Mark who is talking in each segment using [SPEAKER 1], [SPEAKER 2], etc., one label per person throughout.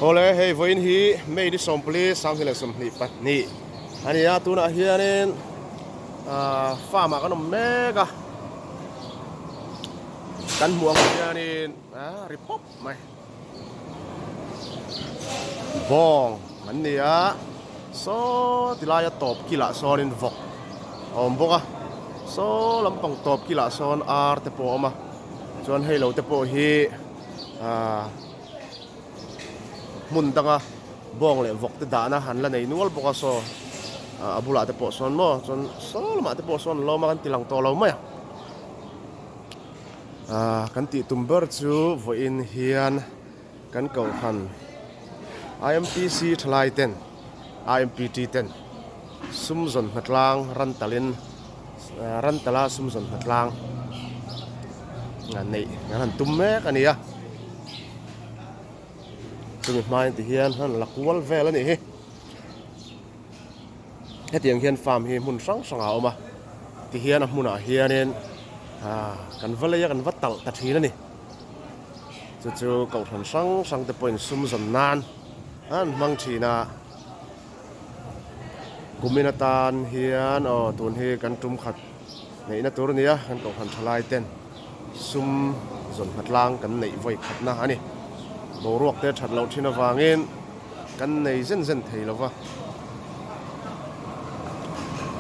[SPEAKER 1] ole hei voin hi mei di sompli sang hi le som ni pat ni ania tuna hianin farma kan mega kan muang hianin ripop mai bong an nia so tilaya top kila sonin vok om boka so lampang top kila son ar te po ma chuan hei lo te po hi mun tanga bong le vok te dana han la nei nual boka so abula te po son mo chon so lama te po son lo ma kan tilang to lo mai kan ti tumber chu vo in hian kan ko han IMPC thlai ten IMPT ten sumzon hatlang rantalin rantala sumzon hatlang ngan nei ngan tum me kania tumi mai ti hian han lakwal vel ani hi hetiang hian farm hi mun sang sanga oma ti hian a hmuna hianin kan valaya kan vatal ta thina ni chu ko than sang te point sumzon nan an mang thina kuminatan hian tun hi kan tum khat nei na tur nia kan ko han thalai ten sum zon hatlang kan nei voi khat na ani bo ruak te that lo thina wangin kan nei zen thei lova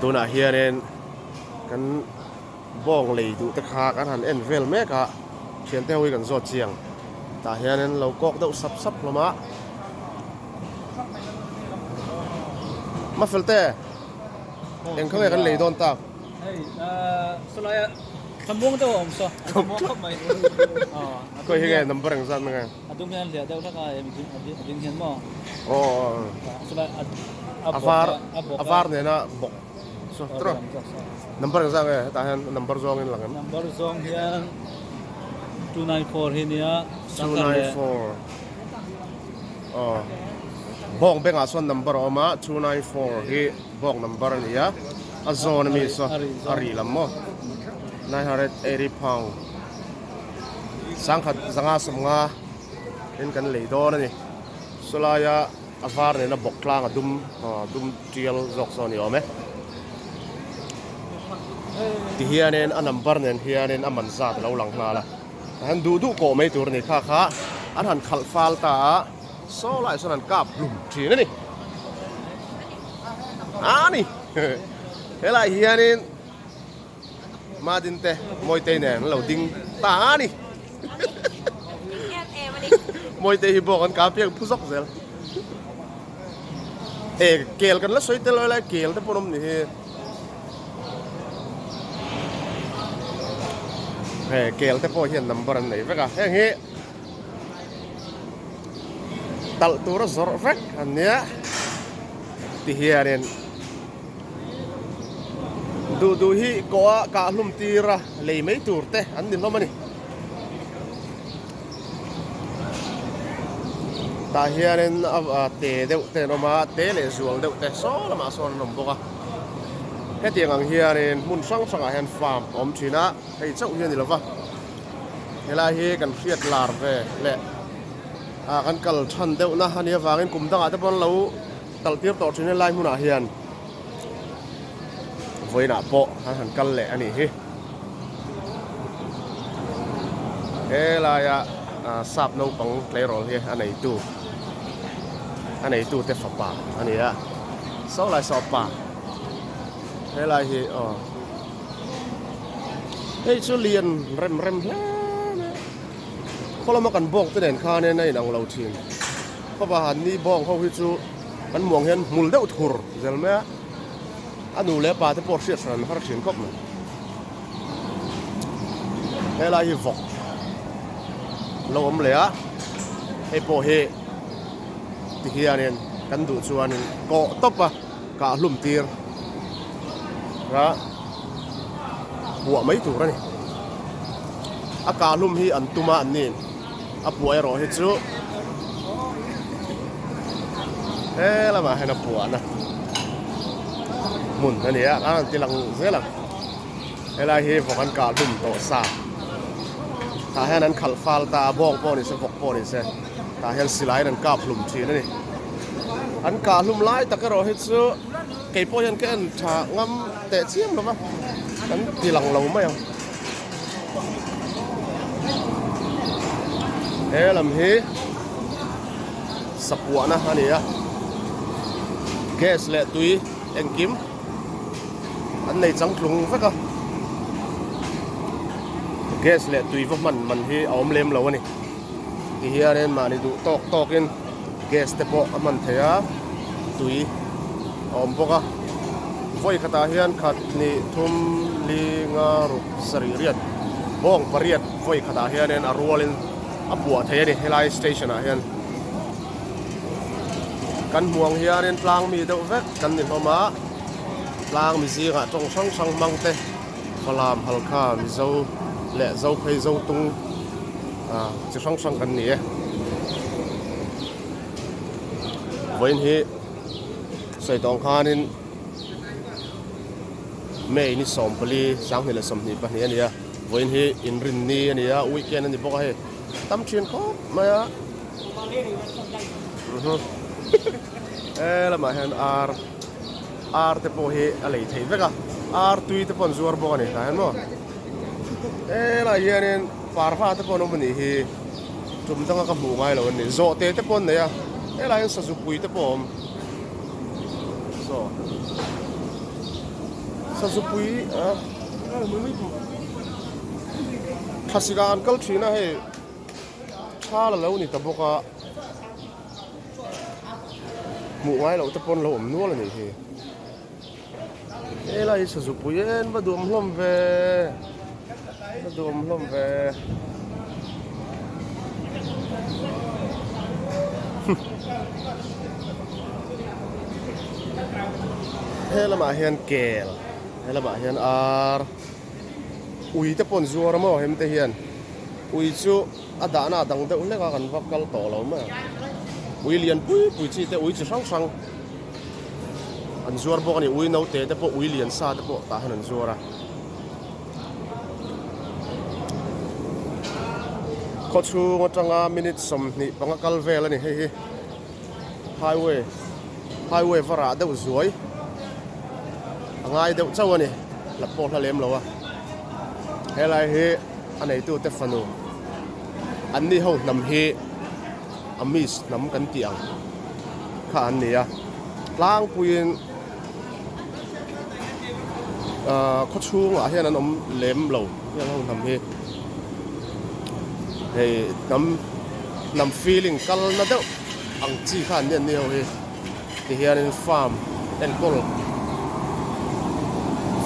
[SPEAKER 1] tuna hianin kan bong lei du te kha kan han en vel meka thian te hui kan zo chiang ta hianin lo kok deuh sap lama ma felte eng khawai kan lei don ta
[SPEAKER 2] solaya sambung to om so mo khop mai
[SPEAKER 1] ko hi nge number ang san nga
[SPEAKER 2] adung hian le deuh thaka ading hian mo solaya
[SPEAKER 1] avar ne na bok so tro number ang san nga ta hian number zong in lang
[SPEAKER 2] number zong hian 294 hinia
[SPEAKER 1] 294 bong benga son number oma 294 hi bong number niya azon mi so ari lammo 980 pound sangkhat zanga samnga in kan leidon ani sulaya avar ne na boklang dum tial zok so ni ome ti hianen a number nen hianen aman zat lo lang na la han du ko mai tur ni kha an han khal fal ta so lại so nan kap lum thi ni ani he lai hianin ma din te moi te ne lo ding ta ni moi te hi bo kan ka piak phusok zel kel kan la soi te lo la kel te ponom ni kel te po hian number an nei veka he tal tur zor vek ania ti hianin du hi ko ka hlum tira lei mei tur te an din lomani ta hianin te deuh te noma te le zual deuh te so lama son nom boka hetiang ang hianin mun sang hian farm om thina hei chau hian ni lova hela hi kan hriat lar ve le kan kal than deuh na hania wangin kum danga te pon lo tal tiap to thine lai hmuna hian voina po han kal le ani hi hela ya sap no pang plerol hi anei tu te fapa ani ya so lai so pa hela hi hei chu lian remพอเรามากันบอกตัวเด่นข้าเนี่ยในหนังเราทีมเพราะว่าหันนี้บ้องเขาพิจูมันมองเห็นมุลเดือดทุรเจอไหมอันนู้นเลี้ยปลาที่ปอดเสียสันเขาเขียนครบมันเฮ้ยลายฟอกเราอมเหลือให้ปอเฮที่เฮียเนี่ยกันดูชวนก็ตบปะกะลุ่มตีร์นะบัวไม่ถูกนะนี่อากาศลุ่มที่อันตุมาอันนี้ปัวไอรอเฮจูละมาให้นับปัวนะมุนอันนี้อันที่หลังเสียหลังเวลาเฮฟกันกาลุ่มโตซา ถ้าให้นั้นขัลฟาลตาบ้องป้อนี่เสบกป้อนี่เสถ้าให้สิไลนั้นกาบลุ่มทีนั่นนี่อันกาลุ่มไล่ตะกระโดดให้ซื้อเก็บป้อยันกันฉากงำเตะเชี่ยมหรือเปล่านั้นทีหลังเราไม่เอาลำฮีสับหัวนะอันนี้อะแกสเละตุยเอ็งกิมอันไหนจังคลุงฟักก็แกสเละตุยฟักมันที่เอาเล็มเราวะนี่ที่เฮียเรนมานี่ดูตอกอินแกสเตปอมันเทียตุยเอาปกะไฟขตาเฮียนขัดนี่ทุ่มลีงารุสรีเรียดบ้องปริยัดไฟขตาเฮียเรนอรัวลินอับบัวเทียนี่เฮลัยสเตชันเฮียนกันห่วงเฮียเรนปลางมีเดวเวกกันนี่พม่าปลางมีซีกะจงช่างมังเตพลามฮัลคามีเจ้าเละเจ้าเพยเจ้าตุงจะช่างกันนี่วันนี้ใส่ตองคานินเมย์นี่สอมพลีช่างนี่ละสมนี่ปะเนี่ยเนี่ยวันนี้อินรินนี่เนี่ยวีคเอนนี่บอกให้ตั้มเชียนเขามาแล้วมาเห็นอาร์เตปโอเฮอะไรที่เวกอาร์ตุยเตปอนซัวร์บอกนี่เห็นมั้ยแล้วยันฟาร์ฟ้าเตปอนมันนี่จุ่มตั้งกับหมูไงแล้วนี่โจเตเตปอนเนี่ยแล้วยังสัจุปุยเตปอนสัจุปุยทัศการกัลชีนะให้ชาแล้วนี่ตะบอกว่าหมูไงเราตะปนเราอมนัวเลยนี่อะไรสัจุปุยมาดูมล้มเวมาดูมล้มเวเฮลมาเฮียนเกลเฮลมาเฮียนอาร์อุยตะปนซัวร์มั้งเห็นแต่เฮียนอุยจูอาดานาดังเดอุเล็กกันวักกัลโตเรามั้งอุยเลียนปุยจีแต่อุยจะช่างอันซัวร์บอกนี่อุยน้าเตะแต่พออุยเลียนซาแต่พอตาหันซัวร์ก็ชูงจังมินิทสมนี่บังกัลเวลนี่เฮ้ไฮเวย์ฟาราเดวสวยง่ายเดวเจ้านี่หลับปอดทะเลมเราอะเฮ้ไรเฮอันไหนตัวเตฟานูอันนี้เขานำเฮอามิสนำกันเตียงข้าอันนี้อะล้างปุยนเขาชูงอ่ะเฮ้นั้นอมเล็มเราเฮ้เขานำเฮเฮ้นำ feeling กันนะเด้ออังจีข้าเนี่ยเนี่ยเฮ้ที่เฮียนฟาร์มเอ็นกอล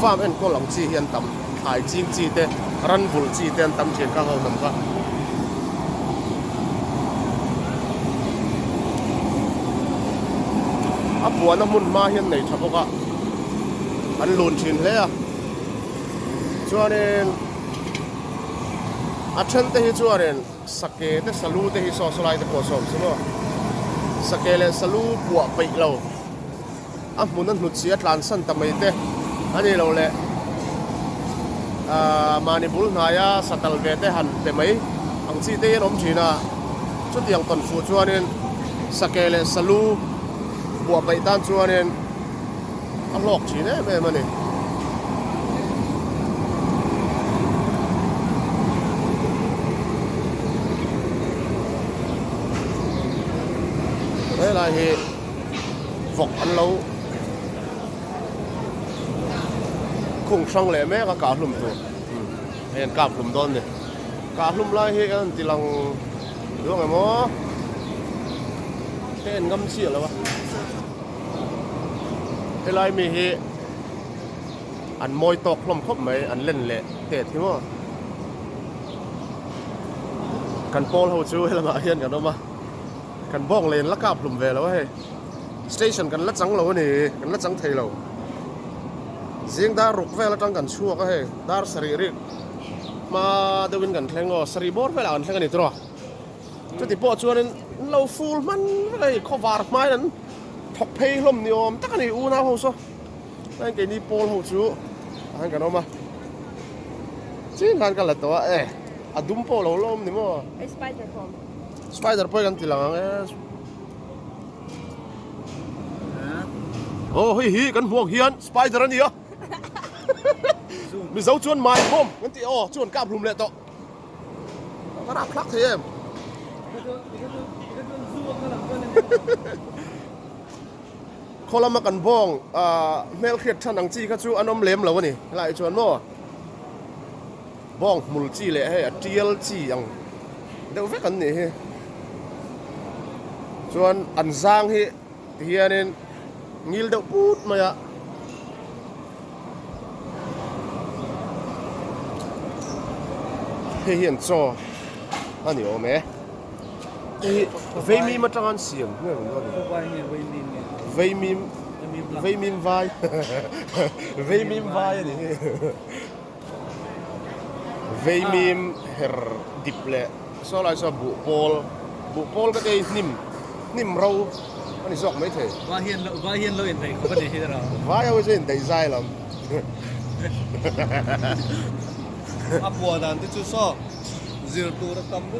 [SPEAKER 1] ฟาร์มเอ็นกอลอังจีเฮียนต่ำหายจีนจีเตรันบุลจีเตนต่ำเชียนข้างเขานำก็อับบัวน้ำมุนมาเฮียนไหนชับก็อันหลุนชินเลยอ่ะชัวร์เนี่ยอัชชันเตหิชัวร์เนี่ยสเกตเตสลูเตหิโซสไลเตโคสอมใช่ไหมสเกเลสลูปัวไปเรามุนนั้นหุดเสียหลานสั้นทำไมเตะอันนี้เราเลยมานิบุลนายาสตัลเวเตหันเตไหมอังซีเตยนอมชีน่าชุดยังตอนฟูชัวเนี่ยสเกเลสลูปัวไปด้านชัวเนี่ยอันหลอกชีเนี่ยแม่มันนี่เวลาเฮฟกอันเราคงช่างเลยแม่ก็กาลุ่มตัวเห็นกาลุ่มต้นเนี่ยกาลุ่มไรเฮอันที่ลังเรื่องไงมั้งเห็นกำเสียแล้ววะเวลามีเฮอันมวยตกลมครบไหมอันเล่นเละเตะที่มั้งกันโป้เขาช่วยแล้วมาเห็นกันด้วยมั้งกันบ้องเลนละกาบลุ่มเวแล้วเฮ้ยสเตชันกันละจังเราเนี่ยกันละจังไทยเราเสียงดารุกเวละจังกันชั่วก็เฮ้ยดาร์สรีริกมาเดินกันแข่งก็สรีบอร์เวลากันแข่งกันอีกตัวจุดที่ปอดชวนเราฟูลมันอะไรข้อวาร์ไม้นั้นถกเพย์ลมนิยมตั้งนี่อูน่าหัวซะนั่นแกนี่โปลหัวชูหันกันออกมาจีนกันละตัว adum po lo lom ni mo
[SPEAKER 3] Ay, spider po.
[SPEAKER 1] spider po kan tilang oh hi kan buang hian spider ani ya mi zau chuan mai bom kan ti chuan kap lum le to kana plak the em kolama kan bong mel khiat than ang chi kha chu anom lem lo ni lai chuan mo bong mul chi le he tiel chi ang deu ve kan ni he chuan an zang hi hianin ngil deuh put maya he hian cho ani o me veimi ma tangan siam nge ron ni veimim vai veimim vai ni veimim her diple so lai so bu pol ka te nim ro ani zok mai the
[SPEAKER 2] va hiền lo in thei ko ni hi ra
[SPEAKER 1] vai au zen dai zai lam
[SPEAKER 4] a bua dan ti chu so zir tu ra tam bu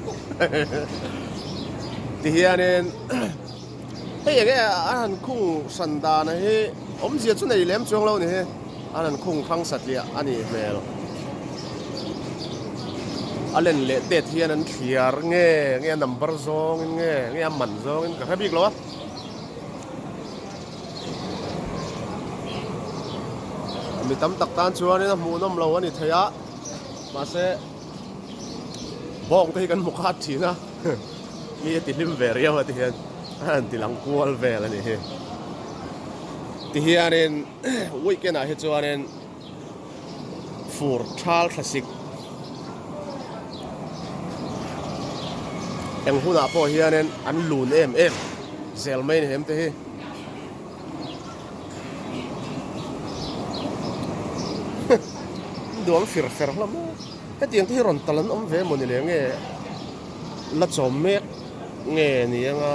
[SPEAKER 1] ti hianen hey ge an khung sanda na he om zia chu nei lem chuang lo ni he an khung khang sat lia ani mel alen le te thian an thiar nge number zong nge man zong ka khabik lo mi tam tak tan chuan ni na mu nom lo ani theya ma se bong te kan mukha thina mi ti lim ve ria wa ti hian an ti lang kual ve la ni he ti hianin weekend a he chuanin fur thal classic eng huna po hianin an lun em zel mai ni hem te hi duang fir lam ka tiang thi ron talan om ve mon le nge la chom mek nge ni anga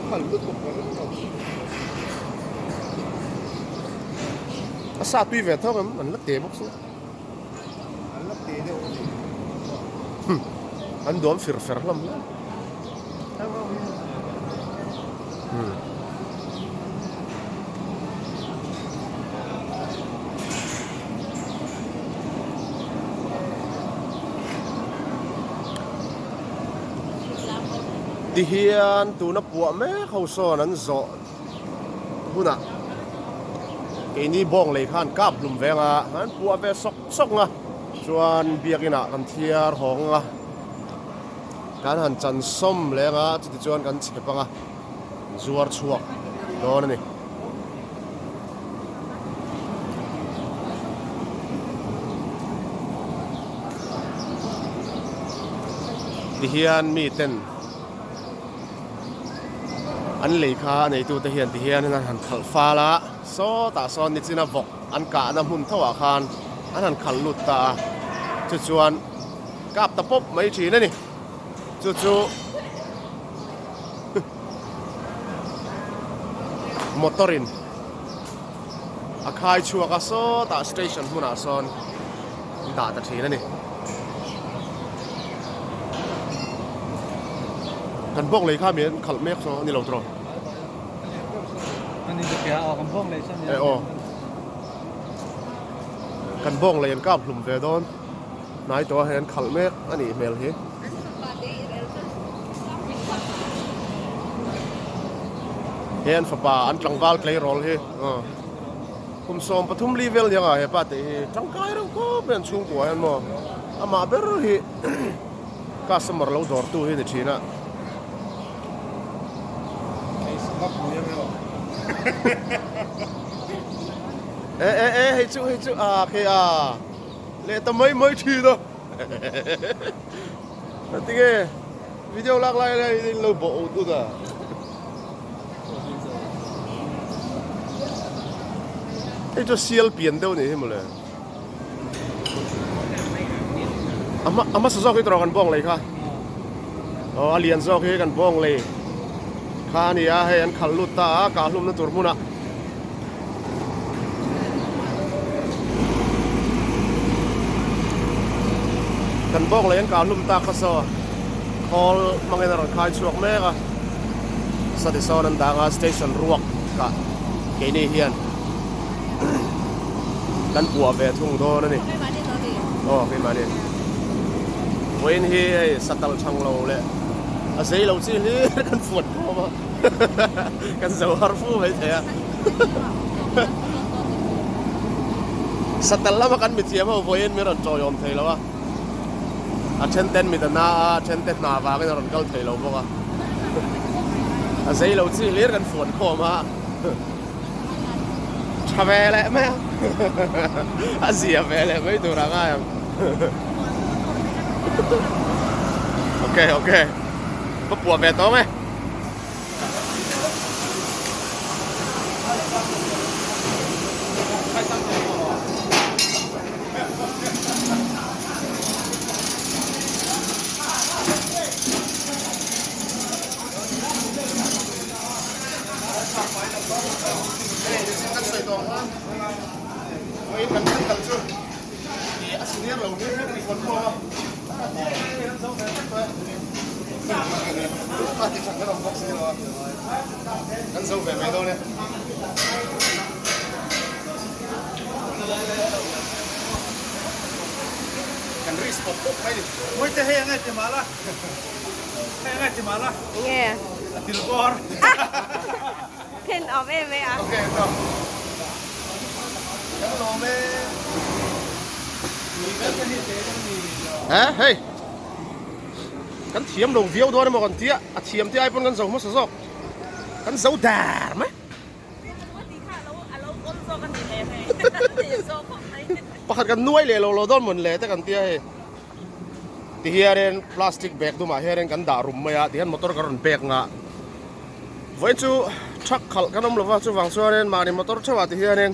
[SPEAKER 4] khal bu ko
[SPEAKER 1] asa tui ve thok an la te bok su
[SPEAKER 4] an la te de
[SPEAKER 1] an duang fir lam ti hian tu na puah me kho son an zo huna ke ni bong le khan kap lum venga an puah ve sok nga chuan biakina kan thiar honga kan han chan som lenga chu chuan kan chepanga zuar chuak don ni ti hian mi ten an lei kha nei tu te hian ti hian han khal fa la so ta son ni china vok an ka na hun thawa khan an han khal lut ta chu chuan kap ta pop mai thi na ni chu motorin a khai chua ka so ta station huna son da ta thi na ni kan bok lei kha mian khal mek so ni lo tro
[SPEAKER 2] อันนี้จะเปียออกกำพงเลยใช่ไหม
[SPEAKER 1] kan bong lei an kap hlum ve don nai to hen khal mek ani mel hi hen fa pa an tlangwal klei rol hi kum som pathum level yanga he pa te tangkai ro ko ben chung ko hen mo ama ber hi customer lo dor tu hi ni thina
[SPEAKER 4] ai sa bu ya me
[SPEAKER 1] hey chu ke le ta mai thi do tinge video lak lai lai lo bo tu da ai cho sial pian đâu ni mo le ama sa zo ki tro kan bong lai kha alian zo ki kan bong lai kha ni a he an khal lut ta ka hlum na tur muna กันบ้องเลยกันการลุ่มตาข้าซอคอลมังเงินรันคายช่วงแม่ก็สติซอนันดางสเตชันรวกก็เกนี่เฮียนกันปัวเวทุ่งโดนั่นนี่โอ้ขึ้นมาดิเว้นเฮียสัตว์ช่างเราเลยอาศัยเราจีนี่กันฝนเข้ามากันเสาฮาร์ฟูไปเถอะสัตว์ละมากันมิเทียมว่าเว้นไม่รอนจอยอมเทแล้ววะอาเชนเต้นมิตรนาเชนเต้นนาว่ากันรอนกัลเทแล้วบอกว่าอาศัยเราจีนี่กันฝนเข้ามาชาเวลเลยไหมอาเซียเวลเลยไม่ตัวร่างง่ายโอเคโอเคปะปัวเวทโตไหมกันสู้แบบไม่โดนเนี่ยกันรีสปอร์ตปุ๊บไปดิ
[SPEAKER 4] ไม่จะให้ยังไงจะมาละให้ยังไงจะมาละ
[SPEAKER 3] Yeah.
[SPEAKER 4] ติลกอร์
[SPEAKER 3] Pin of it, man.
[SPEAKER 1] โอเคครับยังรอไหมฮะเฮ้ยกันเทียมลงวิวด้วยนะมั้งกันเทียเทียมที่ไอ้พวกกันส่งมาสอกกันสู้ด่าไหมประคัดกันนุ่ยเลยเราโดนหมดเลยแต่กันเตี้ยที่เฮียเรนพลาสติกแบกดูมาเฮียเรนกันด่ารุ่มมาที่เห็นมอเตอร์กันแบกงะวันจูชักขัลกันน้ำหลวงจูฟังส่วนเรนมาในมอเตอร์ชาวที่เฮียเรน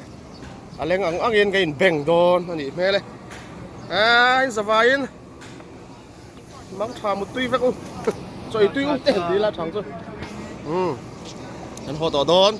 [SPEAKER 1] อะไรงังอังเงินกันแบ่งโดนอันนี้ไม่เลยสบายนมังทามุตุยฟักอุ้ยตุยอุ้ยเต็มดีละช่างจูอันหัวต่อโดน